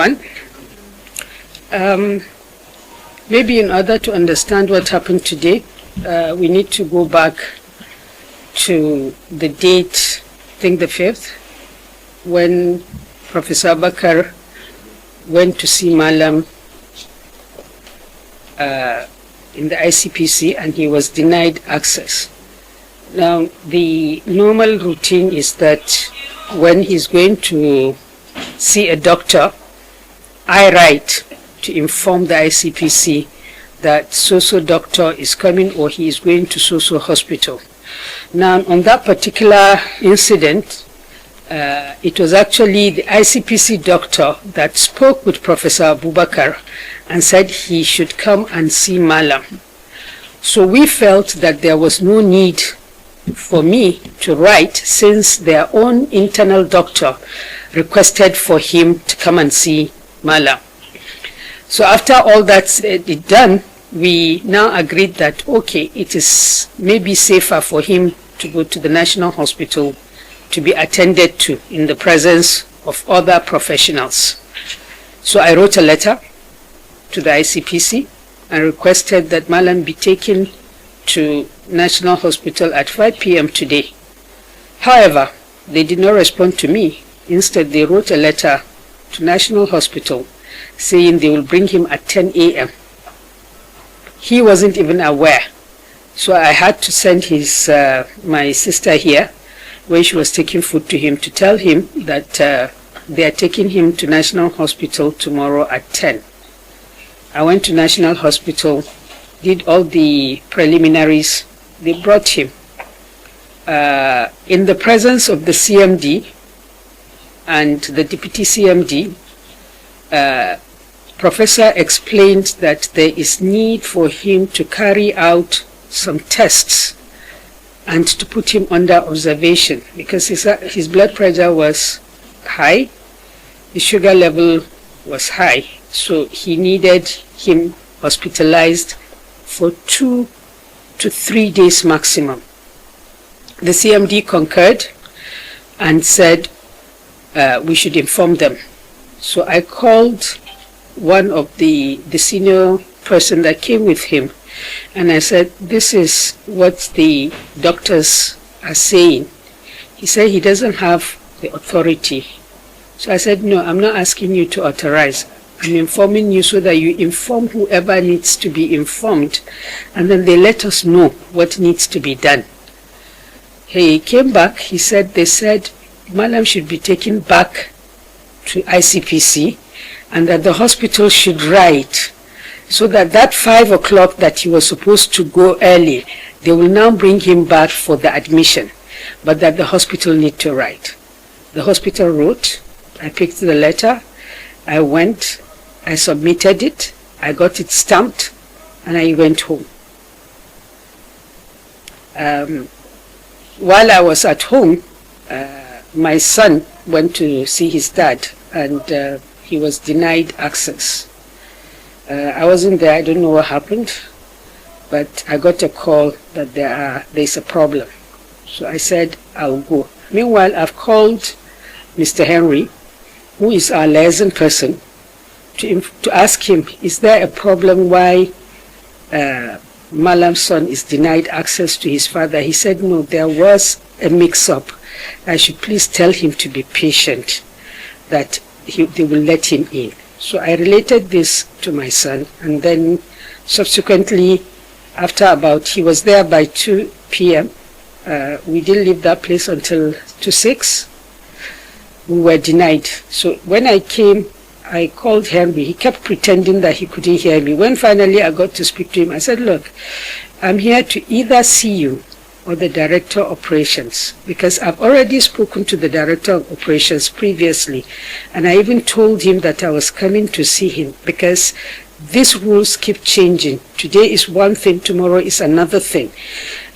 everyone. Maybe in order to understand what happened today, we need to go back to the date, I think the 5th, when Professor Bakar went to see Malam in the ICPC and he was denied access. Now, the normal routine is that when he's going to see a doctor, I write to inform the ICPC that so-so doctor is coming or he is going to so-so hospital. Now, on that particular incident, it was actually the ICPC doctor that spoke with Professor Abubakar and said he should come and see Malam. So we felt that there was no need for me to write, since their own internal doctor requested for him to come and see Malam. So after all that's done, we now agreed that, okay, it is maybe safer for him to go to the National Hospital to be attended to in the presence of other professionals. So I wrote a letter to the ICPC and requested that Malam be taken to National Hospital at 5 p.m. today. However, they did not respond to me. Instead, they wrote a letter to National Hospital saying they will bring him at 10 a.m. He wasn't even aware. So I had to send my sister here, when she was taking food to him, to tell him that they are taking him to National Hospital tomorrow at 10. I went to National Hospital, did all the preliminaries. They brought him. In the presence of the CMD and the Deputy CMD, Professor explained that there is need for him to carry out some tests and to put him under observation because his blood pressure was high, his sugar level was high, so he needed him hospitalized for 2 to 3 days maximum. The CMD concurred and said we should inform them. So I called one of the senior person that came with him, and I said, this is what the doctors are saying. He said he doesn't have the authority. So I said, no, I'm not asking you to authorize. I'm informing you so that you inform whoever needs to be informed, and then they let us know what needs to be done. He came back, he said, they said Malam should be taken back to ICPC and that the hospital should write so that 5 o'clock that he was supposed to go early, they will now bring him back for the admission, but that the hospital need to write. The hospital wrote, I picked the letter, I went, I submitted it, I got it stamped, and I went home. While I was at home, my son went to see his dad, and he was denied access. I wasn't there, I don't know what happened, but I got a call that there's a problem. So I said, I'll go. Meanwhile, I've called Mr. Henry, who is our liaison person, to ask him, is there a problem why Malam's son is denied access to his father? He said, no, there was a mix-up. I should please tell him to be patient, that they will let him in. So I related this to my son, and then subsequently, he was there by 2 p.m. We didn't leave that place until 6. We were denied. So when I came, I called Henry. He kept pretending that he couldn't hear me. When finally I got to speak to him, I said, look, I'm here to either see you or the Director of Operations, because I've already spoken to the Director of Operations previously, and I even told him that I was coming to see him, because these rules keep changing. Today is one thing, tomorrow is another thing.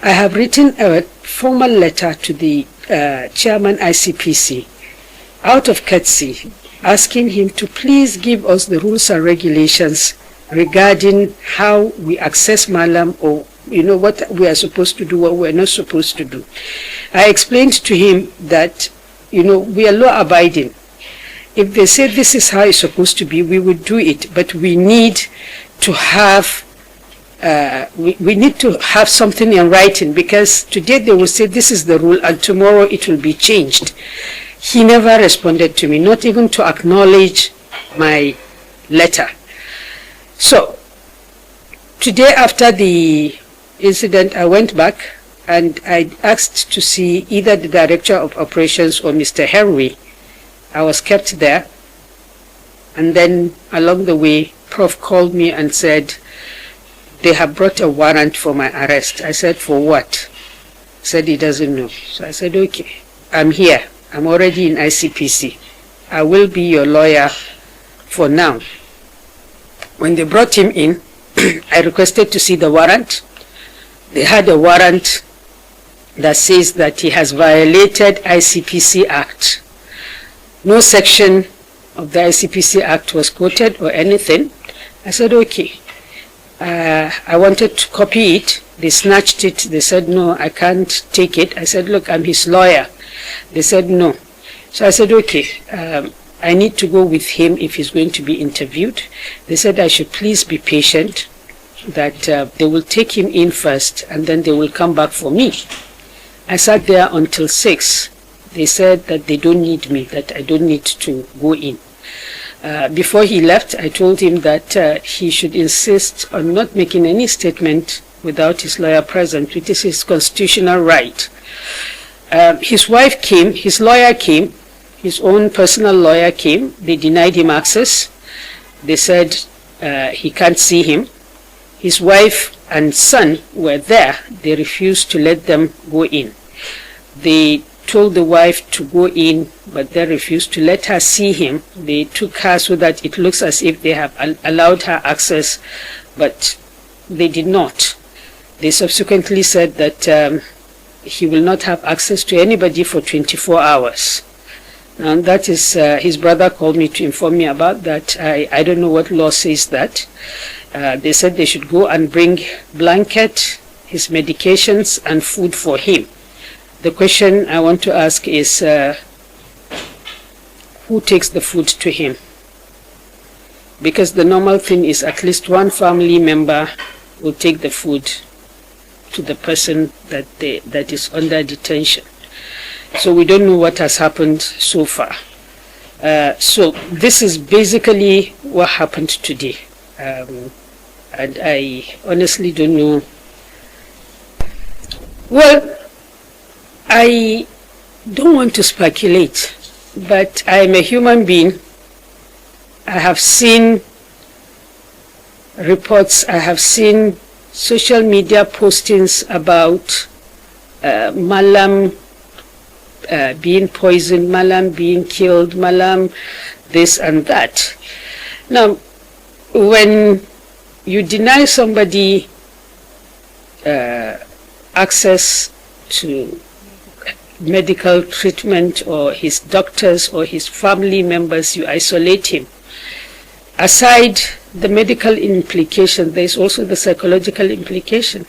I have written a formal letter to the Chairman ICPC, out of courtesy, asking him to please give us the rules and regulations regarding how we access Malam, or what we are supposed to do, what we are not supposed to do. I explained to him that we are law abiding. If they say this is how it's supposed to be, we would do it. But we need to have we need to have something in writing, because today they will say this is the rule and tomorrow it will be changed. He never responded to me, not even to acknowledge my letter. So today, after the incident, I went back and I asked to see either the Director of Operations or Mr. Henry. I was kept there, and then along the way, Prof called me and said, they have brought a warrant for my arrest. I said, for what? He said he doesn't know. So I said, okay, I'm here. I'm already in ICPC. I will be your lawyer for now. When they brought him in, I requested to see the warrant. They had a warrant that says that he has violated ICPC Act. No section of the ICPC Act was quoted or anything. I said, okay. I wanted to copy it. They snatched it. They said, no, I can't take it. I said, look, I'm his lawyer. They said, no. So I said, okay, I need to go with him if he's going to be interviewed. They said I should please be patient, that they will take him in first and then they will come back for me. I sat there until 6. They said that they don't need me, that I don't need to go in. Before he left, I told him that he should insist on not making any statement without his lawyer present, which is his constitutional right. His wife came, his lawyer came, his own personal lawyer came. They denied him access. They said he can't see him. His wife and son were there. They refused to let them go in. They told the wife to go in, but they refused to let her see him. They took her so that it looks as if they have allowed her access, but they did not. They subsequently said that he will not have access to anybody for 24 hours. And that is, his brother called me to inform me about that. I don't know what law says that. They said they should go and bring blanket, his medications, and food for him. The question I want to ask is, who takes the food to him? Because the normal thing is at least one family member will take the food to the person that is under detention. So we don't know what has happened so far. So this is basically what happened today. And I honestly don't know. Well, I don't want to speculate, but I am a human being. I have seen reports, I have seen social media postings about Malam being poisoned, Malam being killed, Malam this and that. Now, when you deny somebody access to medical treatment, or his doctors or his family members, you isolate him. Aside the medical implication, there is also the psychological implication.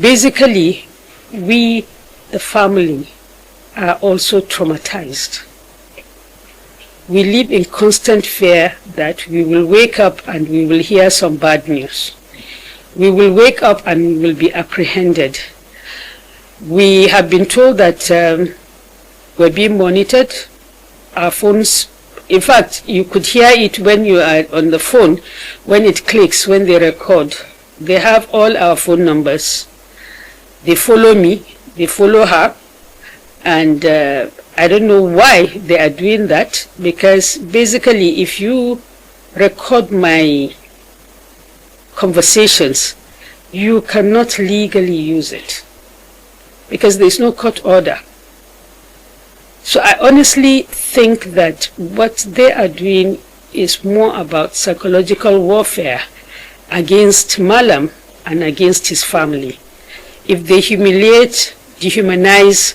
Basically, we, the family, are also traumatized. We live in constant fear that we will wake up and we will hear some bad news. We will wake up and we will be apprehended. We have been told that we're being monitored. Our phones, in fact, you could hear it when you are on the phone, when it clicks, when they record. They have all our phone numbers. They follow me, they follow her, and I don't know why they are doing that, because basically if you record my conversations, you cannot legally use it, because there's no court order. So I honestly think that what they are doing is more about psychological warfare against Malam and against his family. If they humiliate, dehumanize,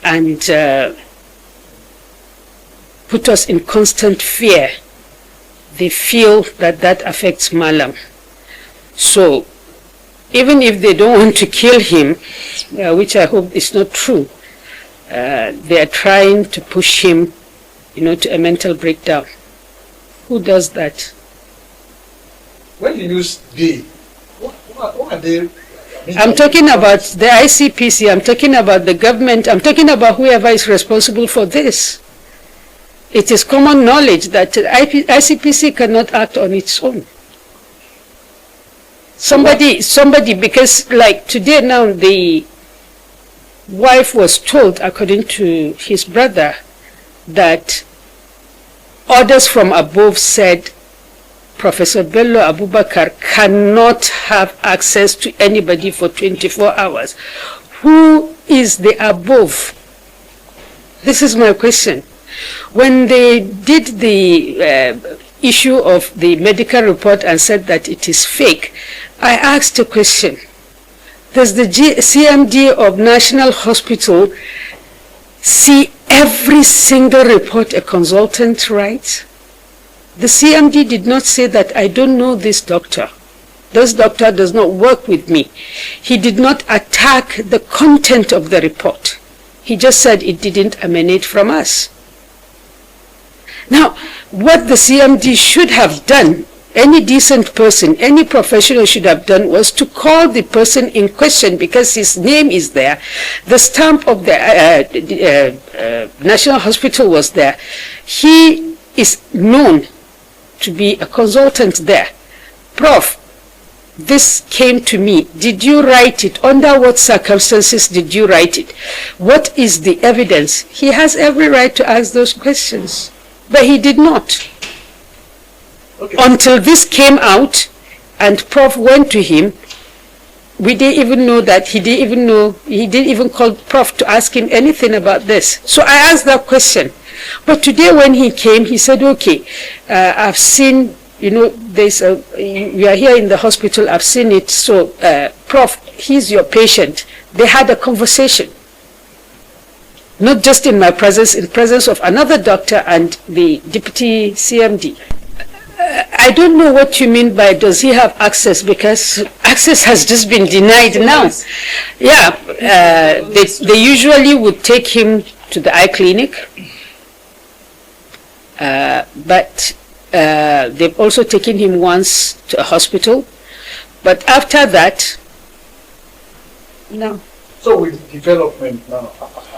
and put us in constant fear, they feel that that affects Malam. So even if they don't want to kill him, which I hope is not true, they are trying to push him to a mental breakdown. Who does that? When you use they, what are they? I'm talking about the ICPC, I'm talking about the government, I'm talking about whoever is responsible for this. It is common knowledge that ICPC cannot act on its own. Somebody, because like today now, the wife was told, according to his brother, that orders from above said Professor Bello Abubakar cannot have access to anybody for 24 hours. Who is the above? This is my question. When they did the issue of the medical report and said that it is fake, I asked a question. Does the CMD of National Hospital see every single report a consultant writes? The CMD did not say that I don't know this doctor. This doctor does not work with me. He did not attack the content of the report. He just said it didn't emanate from us. Now, what the CMD should have done, any decent person, any professional should have done, was to call the person in question because his name is there. The stamp of the National Hospital was there. He is known to be a consultant there. Prof, this came to me. Did you write it? Under what circumstances did you write it? What is the evidence? He has every right to ask those questions, but he did not. Okay. Until this came out and Prof went to him, we didn't even know that he didn't even call Prof to ask him anything about this. So I asked that question. But today when he came, he said, okay, I've seen, there's you are here in the hospital, I've seen it, so Prof, he's your patient. They had a conversation. Not just in my presence, in presence of another doctor and the deputy CMD. I don't know what you mean by does he have access, because access has just been denied now. Yeah, they usually would take him to the eye clinic. But they've also taken him once to a hospital. But after that, no. So with development now,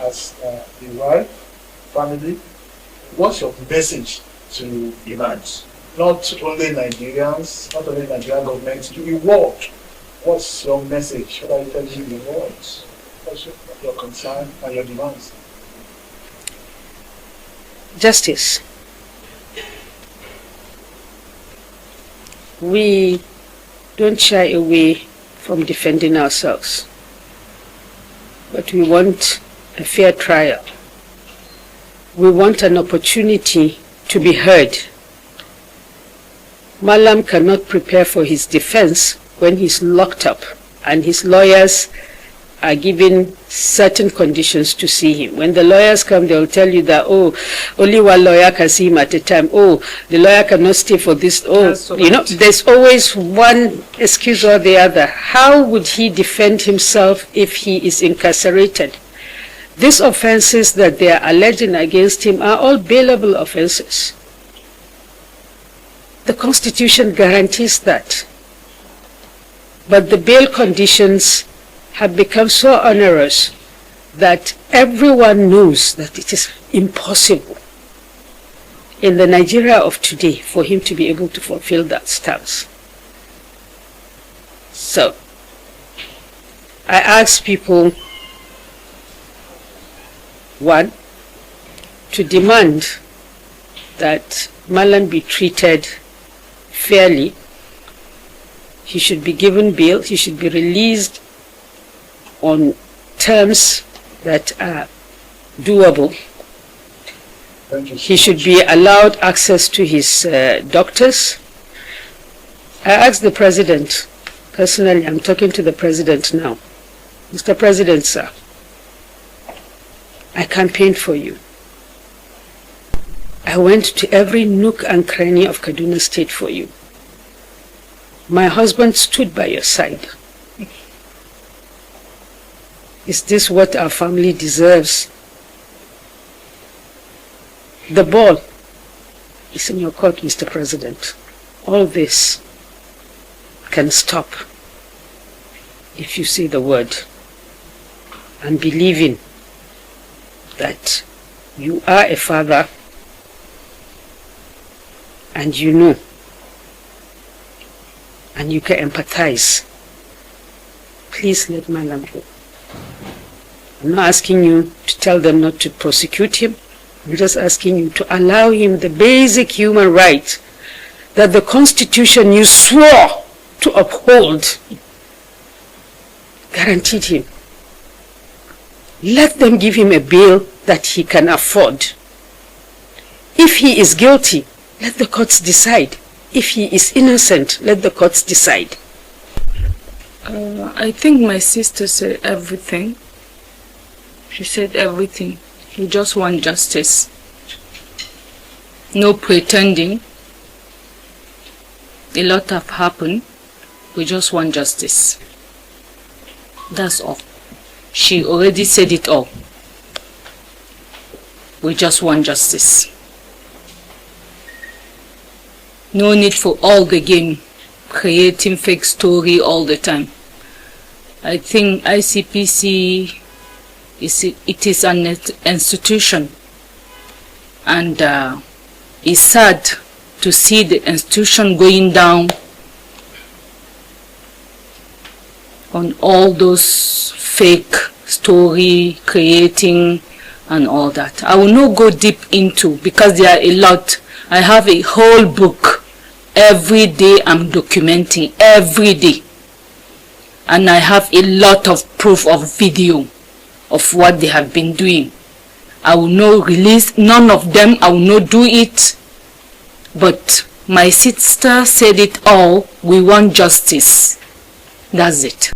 as the wife, family, what's your message to imams? Not only Nigerians, not only Nigerian government, to the world. What's your message? What are you telling the world? What's your concern and your demands? Justice. We don't shy away from defending ourselves, but we want a fair trial. We want an opportunity to be heard. Malam cannot prepare for his defense when he's locked up and his lawyers are given certain conditions to see him. When the lawyers come, they will tell you that, oh, only one lawyer can see him at a time. Oh, the lawyer cannot stay for this. Oh, there's always one excuse or the other. How would he defend himself if he is incarcerated? These offenses that they are alleging against him are all bailable offenses. The Constitution guarantees that. But the bail conditions have become so onerous that everyone knows that it is impossible in the Nigeria of today for him to be able to fulfill that stance. So, I ask people, one, to demand that Malam be treated fairly. He should be given bail. He should be released on terms that are doable. He should be allowed access to his doctors. I asked the President, personally, I'm talking to the President now. Mr. President, sir, I campaigned for you. I went to every nook and cranny of Kaduna State for you. My husband stood by your side. Is this what our family deserves? The ball is in your court, Mr. President. All this can stop if you say the word and believing that you are a father and you know and you can empathize. Please let Malam go. I'm not asking you to tell them not to prosecute him. I'm just asking you to allow him the basic human right that the Constitution you swore to uphold guaranteed him. Let them give him a bail that he can afford. If he is guilty, let the courts decide. If he is innocent, let the courts decide. I think my sister said everything. She said everything. We just want justice. No pretending. A lot have happened. We just want justice. That's all. She already said it all. We just want justice. No need for all the game, creating fake story all the time. I think ICPC is an institution, and it's sad to see the institution going down on all those fake story creating and all that. I will not go deep into because there are a lot. I have a whole book. Every day I'm documenting, every day. And I have a lot of proof of video of what they have been doing. I will not release none of them. I will not do it. But my sister said it all. We want justice. That's it.